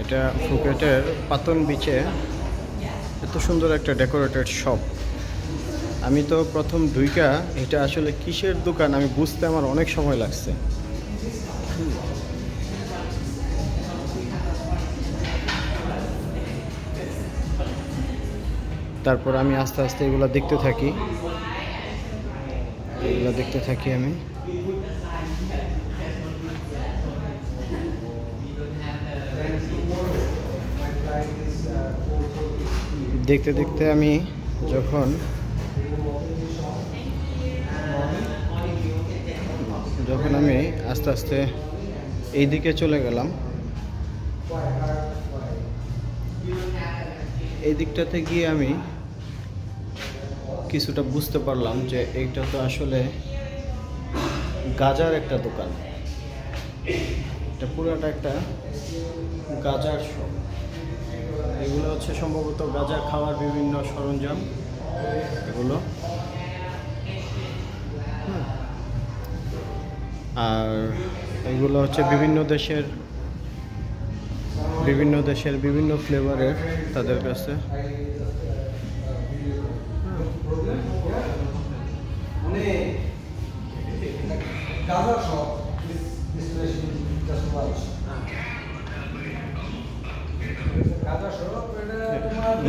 এটা ফুকেটের পাতন বিচে এত সুন্দর একটা ডেকোরেটেড শপ। আমি তো প্রথম ঢুইকা এটা আসলে কিসের দোকান আমি বুঝতে আমার অনেক সময় লাগছে। তারপর আমি আস্তে আস্তে এগুলো দেখতে থাকি আমি। দেখতে দেখতে আমি যখন আমি আস্তে আস্তে এই দিকে চলে গেলাম, এই দিকটাতে গিয়ে আমি কিছুটা বুঝতে পারলাম যে এইটা তো আসলে গাজার একটা দোকান। এটা পুরোটা একটা গাজার শপ। এগুলো হচ্ছে সম্ভবত গাজা খাওয়ার বিভিন্ন সরঞ্জাম এগুলো। আর এগুলো হচ্ছে বিভিন্ন দেশের বিভিন্ন ফ্লেভারের তাদের কাছে।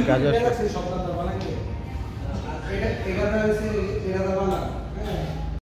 গাজা